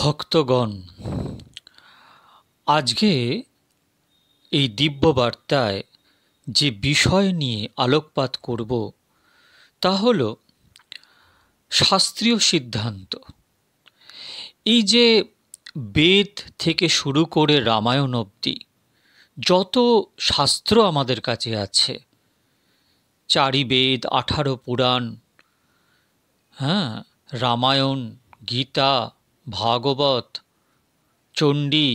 ভক্তগণ, আজকে এই দিব্য বার্তায় যে বিষয় নিয়ে আলোকপাত করব তা হল শাস্ত্রীয় সিদ্ধান্ত। এই যে বেদ থেকে শুরু করে রামায়ণ অবধি যত শাস্ত্র আমাদের কাছে আছে, 4 বেদ, 18 পুরাণ, রামায়ণ, গীতা, ভাগবত, চণ্ডী,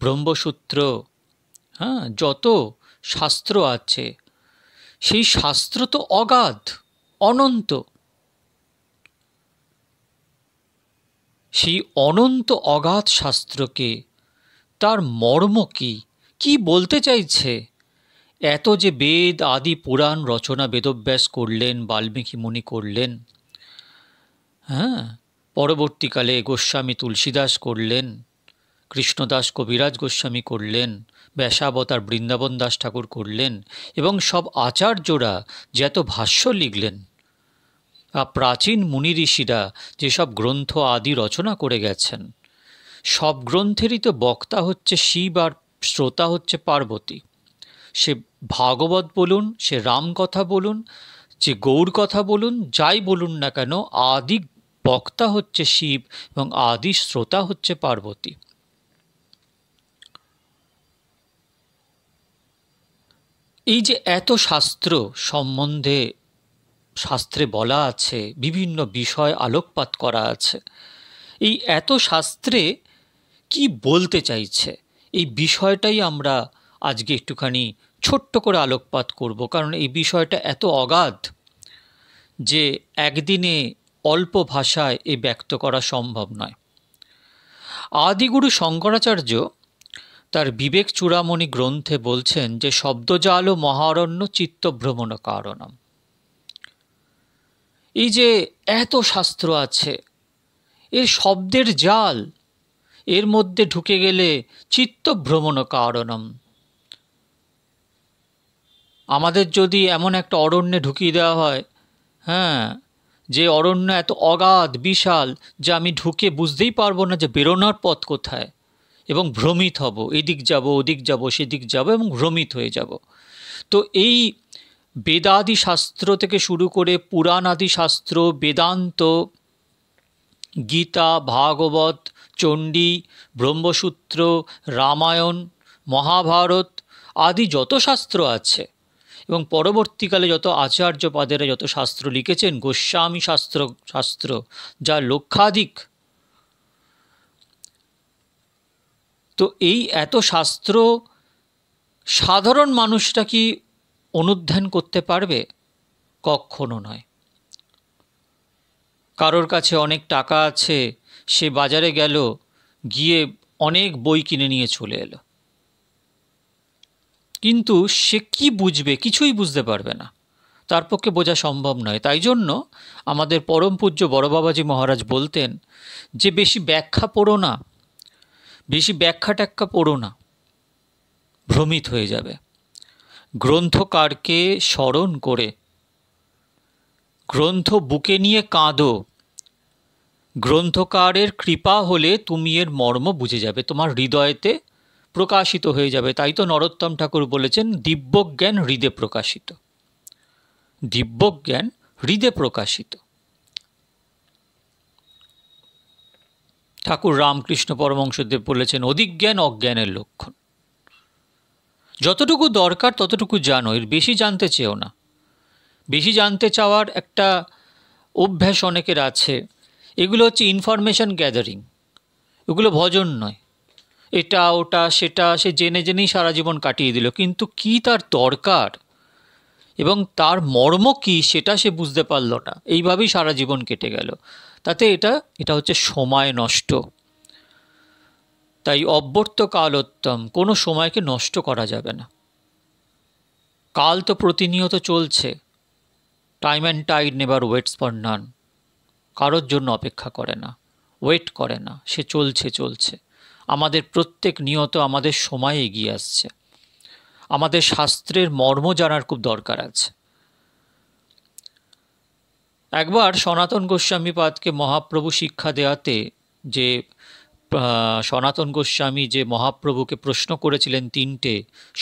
ব্রহ্মসূত্র, যত শাস্ত্র আছে, সেই শাস্ত্র তো অগাধ, অনন্ত। সেই অনন্ত অগাধ শাস্ত্রকে তার মর্ম কি, কি বলতে চাইছে? এত যে বেদ আদি পুরাণ রচনা বেদব্যাস করলেন, বাল্মীকি মুনি করলেন, পরবর্তীকালে গোস্বামী তুলসীদাস করলেন, কৃষ্ণদাস কবিরাজ গোস্বামী করলেন, ব্যাসাবতার বৃন্দাবন দাস ঠাকুর করলেন, এবং সব আচার্যরা যে এত ভাষ্য লিখলেন, প্রাচীন মুনি ঋষিরা যেসব গ্রন্থ আদি রচনা করে গেছেন, সব গ্রন্থেরই তো বক্তা হচ্ছে শিব আর শ্রোতা হচ্ছে পার্বতী। সে ভাগবত বলুন, সে রাম কথা বলুন, যে গৌর কথা বলুন, যাই বলুন না কেন, আদি বক্তা হচ্ছে শিব এবং আদি শ্রোতা হচ্ছে পার্বতী। এই যে এত শাস্ত্র সম্বন্ধে শাস্ত্রে বলা আছে, বিভিন্ন বিষয় আলোকপাত করা আছে, এই এত শাস্ত্রে কি বলতে চাইছে, এই বিষয়টাই আমরা আজকে একটুখানি ছোট্ট করে আলোকপাত করব। কারণ এই বিষয়টা এত অগাধ যে একদিনে অল্প ভাষায় এ ব্যক্ত করা সম্ভব নয়। আদিগুরু শঙ্করাচার্য তার বিবেক চূড়ামণি গ্রন্থে বলছেন যে শব্দজাল ও মহারণ্য চিত্তভ্রমণ কারণম। এই যে এত শাস্ত্র আছে, এর শব্দের জাল, এর মধ্যে ঢুকে গেলে চিত্তভ্রমণ কারণম। আমাদের যদি এমন একটা অরণ্যে ঢুকিয়ে দেওয়া হয়, যে অরণ্য এত অগাধ বিশাল যে আমি ঢুকে বুঝতেই পারবো না যে বেরোনোর পথ কোথায়, এবং ভ্রমিত হব, এদিক যাব ওদিক যাব সেদিক যাব এবং ভ্রমিত হয়ে যাব। তো এই বেদাদি শাস্ত্র থেকে শুরু করে পুরাণ আদি শাস্ত্র, বেদান্ত, গীতা, ভাগবত, চণ্ডী, ব্রহ্মসূত্র, রামায়ণ, মহাভারত আদি যত শাস্ত্র আছে, এবং পরবর্তীকালে যত আচার্যপাদেরা যত শাস্ত্র লিখেছেন, গোস্বামী শাস্ত্র যা লক্ষাধিক, তো এই এত শাস্ত্র সাধারণ মানুষটা কি অনুধ্যান করতে পারবে? কখনো নয়। কারোর কাছে অনেক টাকা আছে, সে বাজারে গেল, গিয়ে অনেক বই কিনে নিয়ে চলে এলো, কিন্তু সে কি বুঝবে? কিছুই বুঝতে পারবে না, তার পক্ষে বোঝা সম্ভব নয়। তাই জন্য আমাদের পরম পূজ্য বড় বাবাজি মহারাজ বলতেন যে বেশি ব্যাখ্যা পড়ো না, বেশি ব্যাখ্যা ট্যাখ্যা পড়ো না, ভ্রমিত হয়ে যাবে। গ্রন্থকারকে স্মরণ করে গ্রন্থ বুকে নিয়ে কাঁদো, গ্রন্থকারের কৃপা হলে তুমি এর মর্ম বুঝে যাবে, তোমার হৃদয়েতে প্রকাশিত হয়ে যাবে। তাই তো নরোত্তম ঠাকুর বলেছেন দিব্যজ্ঞান হৃদে প্রকাশিত, দিব্যজ্ঞান হৃদে প্রকাশিত। ঠাকুর রামকৃষ্ণ পরমহংসদেব বলেছেন অধিজ্ঞান অজ্ঞানের লক্ষণ। যতটুকু দরকার ততটুকু জানো, এর বেশি জানতে চেও না। বেশি জানতে চাওয়ার একটা অভ্যাস অনেকের আছে, এগুলো হচ্ছে ইনফরমেশন গ্যাদারিং, এগুলো ভজন নয়। এটা ওটা সেটা সে জেনে জেনেই সারা জীবন কাটিয়ে দিল, কিন্তু কি তার দরকার এবং তার মর্ম কি সেটা সে বুঝতে পারল না, এইভাবেই সারা জীবন কেটে গেল। তাতে এটা হচ্ছে সময় নষ্ট। তাই অব্যর্থ কালোত্তম, কোনো সময়কে নষ্ট করা যাবে না। কাল তো প্রতিনিয়ত চলছে, time and tide never waits for none. কারোর জন্য অপেক্ষা করে না, ওয়েট করে না, সে চলছে। আমাদের প্রত্যেক নিয়ত আমাদের সময় এগিয়ে আসছে, আমাদের শাস্ত্রের মর্ম জানার খুব দরকার আছে। একবার সনাতন গোস্বামীপাদকে মহাপ্রভু শিক্ষা দেওয়াতে যে সনাতন গোস্বামী যে মহাপ্রভুকে প্রশ্ন করেছিলেন তিনটে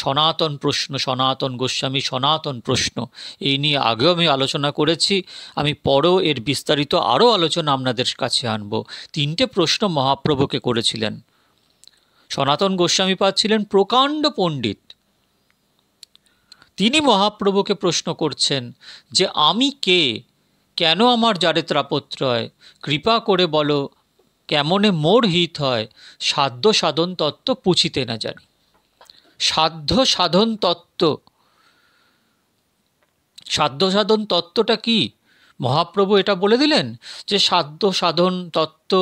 সনাতন প্রশ্ন, সনাতন গোস্বামী সনাতন প্রশ্ন, এই নিয়ে আগেও আমি আলোচনা করেছি। আমি পরেও এর বিস্তারিত আরও আলোচনা আপনাদের কাছে আনব। তিনটে প্রশ্ন মহাপ্রভুকে করেছিলেন। সনাতন গোস্বামীপাদ ছিলেন প্রকাণ্ড পণ্ডিত। তিনি মহাপ্রভুকে প্রশ্ন করছেন যে আমি কে, কেন আমার জারেত্রাপত্রয়, কৃপা করে বলো কেমনে মোর হিত হয়, সাধ্য সাধন তত্ত্ব পুছিতে না জানি। সাধ্য সাধন তত্ত্ব, সাধ্য সাধন তত্ত্বটা কি? মহাপ্রভু এটা বলে দিলেন যে সাধ্য সাধন তত্ত্ব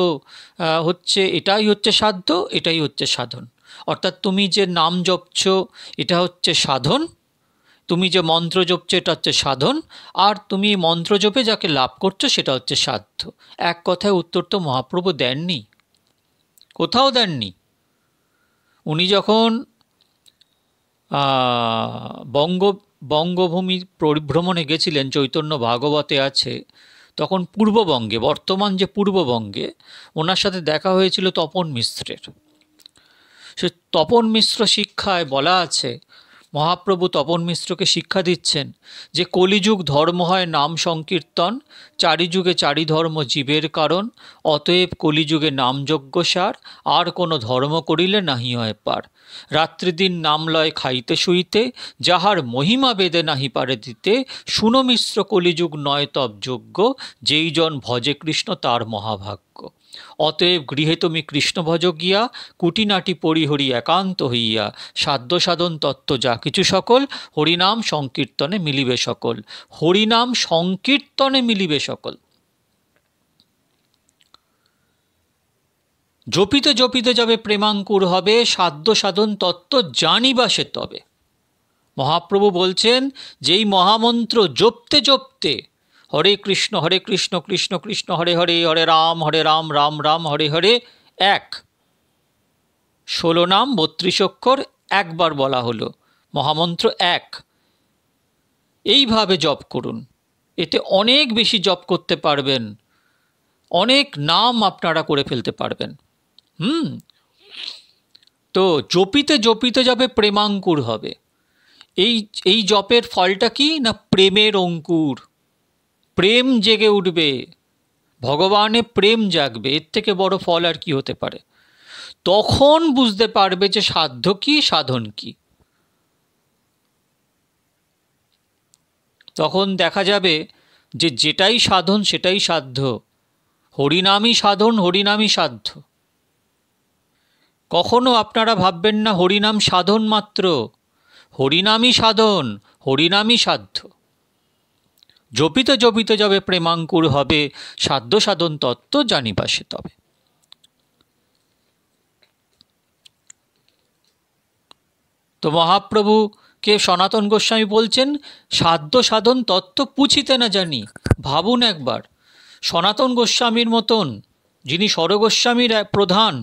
হচ্ছে, এটাই হচ্ছে সাধ্য, এটাই হচ্ছে সাধন। অর্থাৎ তুমি যে নাম জপছ এটা হচ্ছে সাধন, তুমি যে মন্ত্র জপছো এটা হচ্ছে সাধন, আর তুমি মন্ত্র জপে যাকে লাভ করছো সেটা হচ্ছে সাধ্য। এক কথায় উত্তর তো মহাপ্রভু দেননি, কোথাও দেননি। উনি যখন বঙ্গভূমি পরিভ্রমণে গেছিলেন, চৈতন্য ভাগবতে আছে, তখন পূর্ববঙ্গে, বর্তমান যে পূর্ববঙ্গে, ওনার সাথে দেখা হয়েছিল তপন মিশ্রের। সে তপন মিশ্র শিক্ষায় বলা আছে, মহাপ্রভু তপন মিশ্রকে শিক্ষা দিচ্ছেন যে কলিযুগ ধর্ম হয় নাম সংকীর্তন, চারিযুগে চারি ধর্ম জীবের কারণ, অতএব কলিযুগে নামযজ্ঞ সার, আর কোনো ধর্ম করিলে নাহি হয় পার। রাত্রিদিন নাম লয় খাইতে শুইতে, যাহার মহিমা বেদে নাহি পারে দিতে, শুনো মিশ্র কলিযুগ নয় তব যজ্ঞ, যেই জন ভজে কৃষ্ণ তার মহাভাগ্য। অতএব গৃহে তুমি কৃষ্ণ ভজ গিয়া, কুটিনাটি পরিহরি একান্ত হইয়া, সাধ্য সাধন তত্ত্ব যা কিছু সকল, হরিনাম সংকীর্তনে মিলিবে সকল। হরিনাম সংকীর্তনে মিলিবে সকল। জপিতে জপিতে যাবে প্রেমাঙ্কুর হবে, সাধ্য সাধন তত্ত্ব জানিবা সে তবে। মহাপ্রভু বলছেন যেই মহামন্ত্র জপতে জপতে, হরে কৃষ্ণ কৃষ্ণ কৃষ্ণ হরে হরে, হরে রাম রাম রাম হরে হরে, 16 নাম 32 অক্ষর একবার বলা হলো, মহামন্ত্র এক। এইভাবে জপ করুন, এতে অনেক বেশি জপ করতে পারবেন, অনেক নাম আপনারা করে ফেলতে পারবেন। তো জপিতে জপিতে যাবে প্রেমাঙ্কুর হবে। এই জপের ফলটা কি না, প্রেমের অঙ্কুর, প্রেম জেগে উঠবে, ভগবানে প্রেম জাগবে। এর থেকে বড় ফল আর কি হতে পারে? তখন বুঝতে পারবে যে সাধ্য কি সাধন কি। তখন দেখা যাবে যে যেটাই সাধন সেটাই সাধ্য, হরিনামই সাধন হরিনামই সাধ্য। কখনো আপনারা ভাববেন না হরিনাম সাধন মাত্র, হরিনামই সাধন হরিনামই সাধ্য। জপিতে জপিতে যাবে প্রেমাঙ্কুর হবে, সাধ্য সাধন তত্ত্ব জানিবা সে তবে। তো মহাপ্রভুকে সনাতন গোস্বামী বলছেন সাধ্য সাধন তত্ত্ব পুছিতে না জানি। ভাবুন একবার, সনাতন গোস্বামীর মতন, যিনি স্বরগোস্বামীর প্রধান,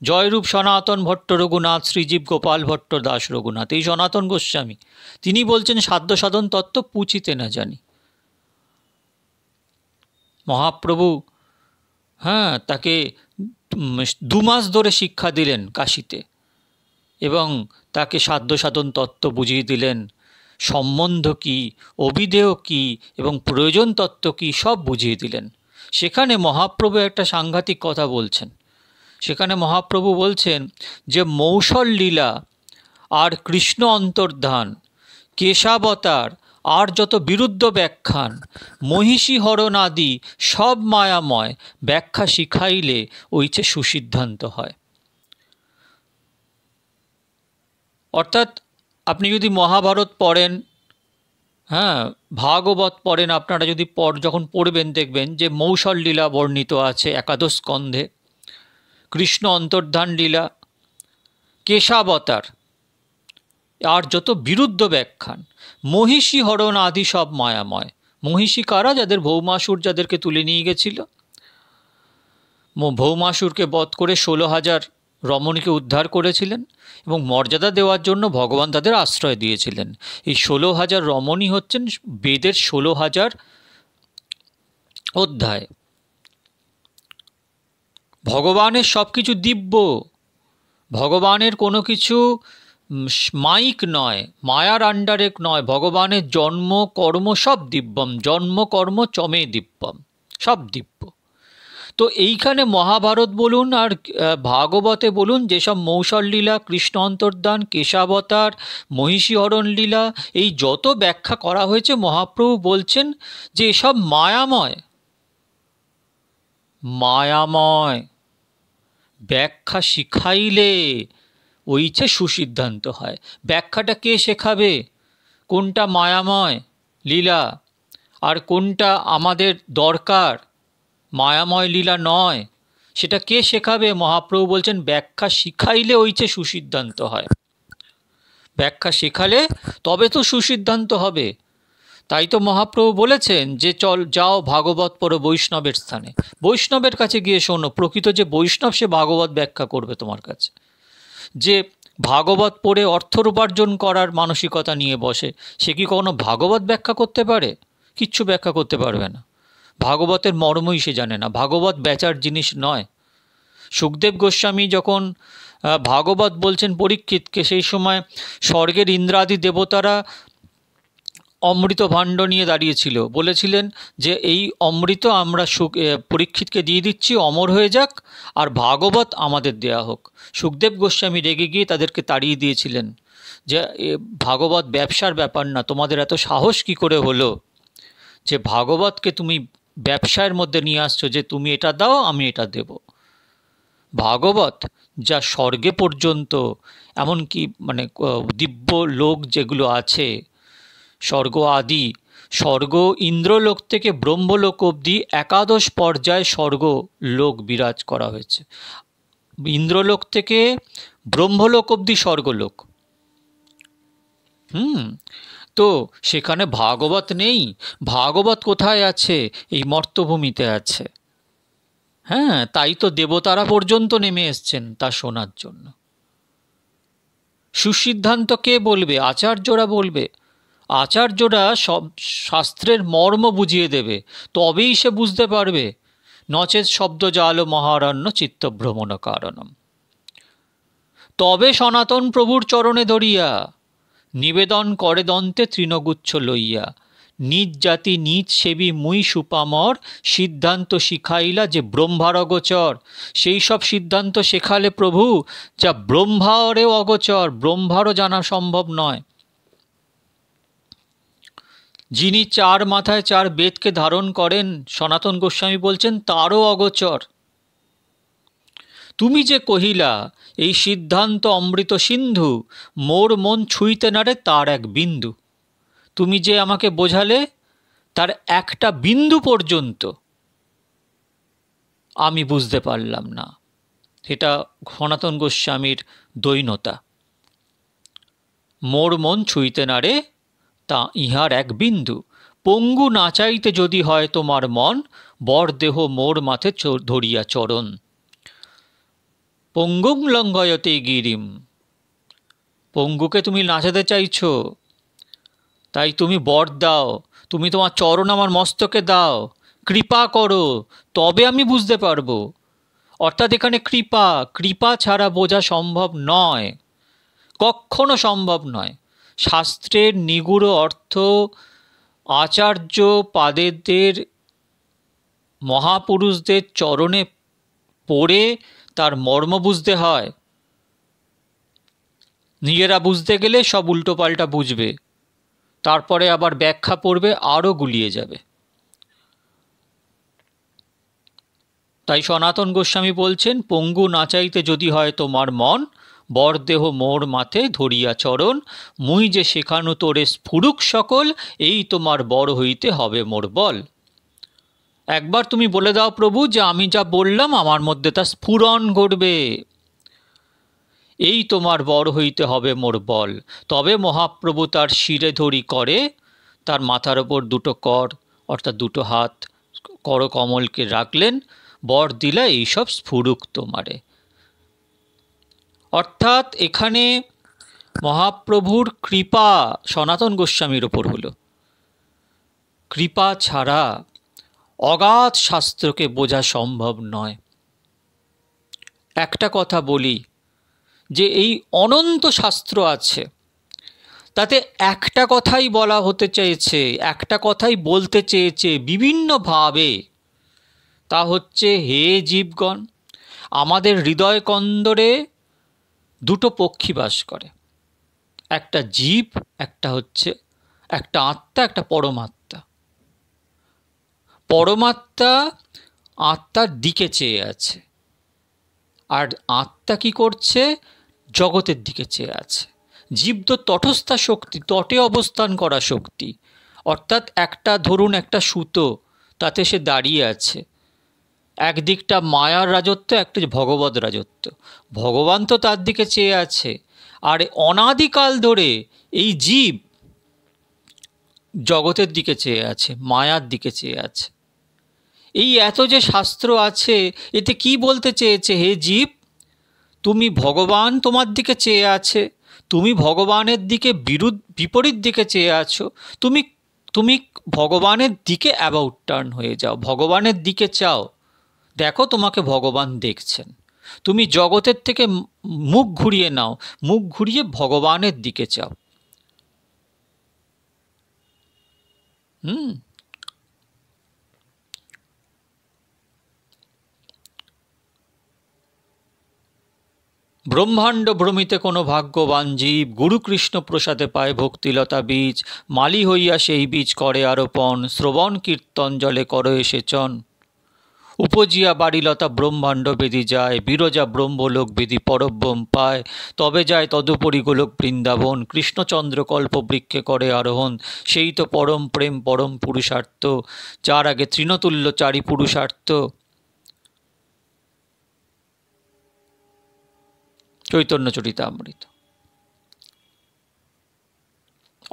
জয়রূপ সনাতন ভট্ট রঘুনাথ, শ্রীজীব গোপাল ভট্ট দাস রঘুনাথ, এই সনাতন গোস্বামী, তিনি বলছেন সাধ্য সাধন তত্ত্ব পুছিতে না জানি। মহাপ্রভু তাকে 2 মাস ধরে শিক্ষা দিলেন কাশীতে, এবং তাকে সাধ্য সাধন তত্ত্ব বুঝিয়ে দিলেন। সম্বন্ধ কি, অভিধেয় কি এবং প্রয়োজন তত্ত্ব কি সব বুঝিয়ে দিলেন। সেখানে মহাপ্রভু একটা সাংঘাতিক কথা বলছেন। সেখানে মহাপ্রভু বলছেন যে মৌসল লীলা আর কৃষ্ণ অন্তর্ধান, কেশাবতার আর যত বিরুদ্ধ ব্যাখ্যান, মহিষী হরণ আদি সব মায়াময়, ব্যাখ্যা শিখাইলে ওইছে সুসিদ্ধান্ত হয়। অর্থাৎ আপনি যদি মহাভারত পড়েন, ভাগবত পড়েন, আপনারা যদি যখন পড়বেন দেখবেন যে মৌসল লীলা বর্ণিত আছে একাদশ স্কন্ধে, কৃষ্ণ অন্তর্ধান লীলা, কেশাবতার আর যত বিরুদ্ধ ব্যাখ্যান, মহিষী হরণ আদি সব মায়াময়। মহিষী কারা? যাদের ভৌমাসুর যাদেরকে তুলে নিয়ে গেছিল, ভৌমাসুরকে বধ করে 16,000 রমণীকে উদ্ধার করেছিলেন এবং মর্যাদা দেওয়ার জন্য ভগবান তাদের আশ্রয় দিয়েছিলেন। এই 16,000 রমণী হচ্ছেন বেদের 16,000 অধ্যায়। ভগবানের সব কিছু দিব্য, ভগবানের কোনো কিছু মাইক নয়, মায়ার আন্ডারে নয়। ভগবানের জন্ম কর্ম সব দিব্যম, জন্ম কর্ম চমে দিব্যম, সব দিব্য। তো এইখানে মহাভারত বলুন আর ভাগবতে বলুন, যেসব মৌসল লীলা, কৃষ্ণ অন্তর্ধান, কেশাবতার, মহিষীহরণ লীলা, এই যত ব্যাখ্যা করা হয়েছে, মহাপ্রভু বলছেন যে এসব মায়াময়, মায়াময়। ব্যাখ্যা শিখাইলে ওইছে সুসিদ্ধান্ত হয়। ব্যাখ্যাটা কে শেখাবে? কোনটা মায়াময় লীলা আর কোনটা আমাদের দরকার মায়াময় লীলা নয়, সেটা কে শেখাবে? মহাপ্রভু বলছেন ব্যাখ্যা শিখাইলে ওইছে সুসিদ্ধান্ত হয়। ব্যাখ্যা শেখালে তবে তো সুসিদ্ধান্ত হবে। তাই তো মহাপ্রভু বলেছেন যে চল যাও ভাগবত পড়ো বৈষ্ণবের স্থানে, বৈষ্ণবের কাছে গিয়ে শোনো। প্রকৃত যে বৈষ্ণব সে ভাগবত ব্যাখ্যা করবে তোমার কাছে। যে ভাগবত পড়ে অর্থ উপার্জন করার মানসিকতা নিয়ে বসে, সে কি কখনো ভাগবত ব্যাখ্যা করতে পারে? কিচ্ছু ব্যাখ্যা করতে পারবে না। ভাগবতের মর্মই সে জানে না। ভাগবত বেচার জিনিস নয়। সুখদেব গোস্বামী যখন ভাগবত বলছেন পরীক্ষিতকে, সেই সময় স্বর্গের ইন্দ্রাদি দেবতারা অমৃত ভাণ্ড নিয়ে দাঁড়িয়েছিল, বলেছিলেন যে এই অমৃত আমরা পরীক্ষিতকে দিয়ে দিচ্ছি, অমর হয়ে যাক, আর ভাগবত আমাদের দেয়া হোক। সুখদেব গোস্বামী রেগে গিয়ে তাদেরকে তাড়িয়ে দিয়েছিলেন যে ভাগবত ব্যবসার ব্যাপার না, তোমাদের এত সাহস কি করে হলো যে ভাগবতকে তুমি ব্যবসার মধ্যে নিয়ে আসছো, যে তুমি এটা দাও আমি এটা দেব। ভাগবত যা স্বর্গে পর্যন্ত, এমনকি মানে দিব্য লোক যেগুলো আছে, স্বর্গ আদি, স্বর্গ ইন্দ্রলোক থেকে ব্রহ্মলোক অবধি একাদশ পর্যায়ে স্বর্গ লোক বিরাজ করা হয়েছে। ইন্দ্রলোক থেকে ব্রহ্মলোক অবধি স্বর্গলোক। তো সেখানে ভাগবত নেই? ভাগবত কোথায় আছে? এই মর্তভূমিতে আছে। হ্যাঁ, তাই তো দেবতারা পর্যন্ত নেমে এসছেন তা শোনার জন্য। সুসিদ্ধান্ত কে বলবে? আচার্যরা বলবে। আচার্যরা সব শাস্ত্রের মর্ম বুঝিয়ে দেবে, তবেই সে বুঝতে পারবে। নচেৎ শব্দ জাল মহারণ্য চিত্তভ্রমণ কারণম। তবে সনাতন প্রভুর চরণে ধরিয়া নিবেদন করে দন্তে তৃণগুচ্ছ লইয়া, নিজ জাতি নিজ সেবী মুই সুপামর, সিদ্ধান্ত শিখাইলা যে ব্রহ্মার অগোচর। সেই সব সিদ্ধান্ত শেখালে প্রভু যা ব্রহ্মারেও অগোচর, ব্রহ্মারও জানা সম্ভব নয়। যিনি চার মাথায় চার বেদকে ধারণ করেন, সনাতন গোস্বামী বলছেন তারও অগোচর। তুমি যে কহিলা এই সিদ্ধান্ত অমৃত সিন্ধু, মোর মন ছুঁইতে নারে তার এক বিন্দু। তুমি যে আমাকে বোঝালে তার একটা বিন্দু পর্যন্ত আমি বুঝতে পারলাম না। এটা সনাতন গোস্বামীর দৈনতা। মোর মন ছুঁইতে নারে তা ইহার এক বিন্দু, পঙ্গু নাচাইতে যদি হয় তোমার মন, বর দেহ মোর মাথে ধরিয়া চরণ। পঙ্গুং লঙ্ঘয়তে গিরিম, পঙ্গুকে তুমি নাচাতে চাইছো, তাই তুমি বর দাও, তুমি তোমার চরণ আমার মস্তকে দাও, কৃপা করো, তবে আমি বুঝতে পারবো। অর্থাৎ এখানে কৃপা, কৃপা ছাড়া বোঝা সম্ভব নয়, কখনো সম্ভব নয়। শাস্ত্রের নিগুড় অর্থ আচার্য পাদেদের, মহাপুরুষদের চরণে পড়ে তার মর্ম বুঝতে হয়। নিজেরা বুঝতে গেলে সব উল্টোপাল্টা বুঝবে, তারপরে আবার ব্যাখ্যা পড়বে, আরও গুলিয়ে যাবে। তাই সনাতন গোস্বামী বলছেন, পঙ্গু নাচাইতে যদি হয় তোমার মন, বর দেহ মোর মাথে ধরিয়া চরণ, মুই যে শেখানো তোরে স্ফুরুক সকল, এই তোমার বর হইতে হবে মোর বল। একবার তুমি বলে দাও প্রভু যে আমি যা বললাম আমার মধ্যে তা স্ফুরণ ঘটবে, এই তোমার বর হইতে হবে মোর বল। তবে মহাপ্রভু তার শিরে ধরি করে, তার মাথার ওপর দুটো কর অর্থাৎ দুটো হাত করকমলকে রাখলেন, বর দিলা এইসব স্ফুরুক তোমারে। অর্থাৎ এখানে মহাপ্রভুর কৃপা সনাতন গোস্বামীর ওপর হলো। কৃপা ছাড়া অগাধ শাস্ত্রকে বোঝা সম্ভব নয়। একটা কথা বলি যে এই অনন্ত শাস্ত্র আছে, তাতে একটা কথাই বলা হতে চেয়েছে, একটা কথাই বলতে চেয়েছে বিভিন্নভাবে। তা হচ্ছে, হে জীবগণ, আমাদের হৃদয় কন্দরে দুটো পক্ষী বাস করে, একটা জীব, একটা আত্মা, একটা পরমাত্মা। পরমাত্মা আত্মার দিকে চেয়ে আছে, আর আত্মা কি করছে? জগতের দিকে চেয়ে আছে। জীব তো তটস্থা শক্তি, তটে অবস্থান করা শক্তি। অর্থাৎ ধরুন একটা সুতো, তাতে সে দাঁড়িয়ে আছে। একদিকটা মায়ার রাজত্ব, একটা ভগবত রাজত্ব। ভগবান তো তার দিকে চেয়ে আছে, আর অনাদিকাল ধরে এই জীব জগতের দিকে চেয়ে আছে, মায়ার দিকে চেয়ে আছে। এই এত যে শাস্ত্র আছে, এতে কি বলতে চেয়েছে? হে জীব, তুমি ভগবান তোমার দিকে চেয়ে আছে, তুমি ভগবানের দিকে বিপরীত দিকে চেয়ে আছো। তুমি তুমি ভগবানের দিকে অ্যাবাউট টার্ন হয়ে যাও, ভগবানের দিকে চাও। দেখো, তোমাকে ভগবান দেখছেন। তুমি জগতের থেকে মুখ ঘুরিয়ে নাও, মুখ ঘুরিয়ে ভগবানের দিকে চাও। ব্রহ্মাণ্ড ভ্রমিতে কোনো ভাগ্যবান জীব গুরুকৃষ্ণ প্রসাদে পায় ভক্তিলতা বীজ, মালি হইয়া সেই বীজ করে আরোপণ, শ্রবণ কীর্তন জলে করো এসেচন। উপজিয়া বাড়িলতা ব্রহ্মাণ্ড বেদি যায়, বিরজা ব্রহ্মলোক বেদি পরব্রহ্ম পায়। তবে যায় তদুপরি গোলক বৃন্দাবন, কৃষ্ণচন্দ্র কল্প বৃক্ষে করে আরোহণ। সেই তো পরম প্রেম পরম পুরুষার্থ, যার আগে তৃণতুল্য চারি পুরুষার্থ। চৈতন্য চরিতামৃত।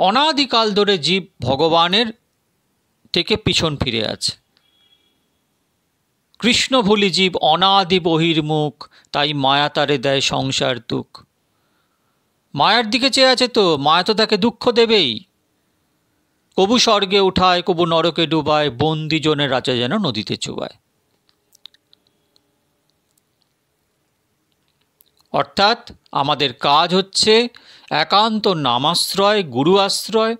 অনাদিকাল ধরে জীব ভগবানের থেকে পিছন ফিরে আছে। কৃষ্ণ ভুলি জীব অনাদি বহির্মুখ, তাই মায়া তারে দেয় সংসার দুঃখ। মায়ার দিকে চেয়ে আছে, তো মায়া তো তাকে দুঃখ দেবেই। কবু স্বর্গে উঠায়, কবু নরকে ডুবায়, বন্দি জনের রাজা যেন নদীতে চুবায়। অর্থাৎ আমাদের কাজ হচ্ছে একান্ত নামাশ্রয়, গুরু আশ্রয়,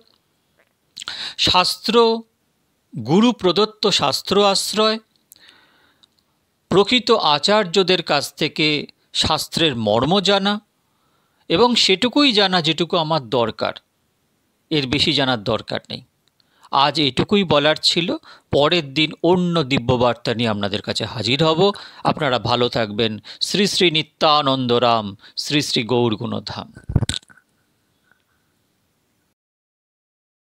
শাস্ত্র, গুরু প্রদত্ত শাস্ত্র আশ্রয়, প্রকৃত আচার্যদের কাছ থেকে শাস্ত্রের মর্ম জানা, এবং সেটুকুই জানা যেটুকু আমার দরকার, এর বেশি জানার দরকার নেই। আজ এটুকুই বলার ছিল। পরের দিন অন্য দিব্যবার্তা নিয়ে আপনাদের কাছে হাজির হব। আপনারা ভালো থাকবেন। শ্রী শ্রী নিত্যানন্দ রাম, শ্রী শ্রী গৌর গুণধাম।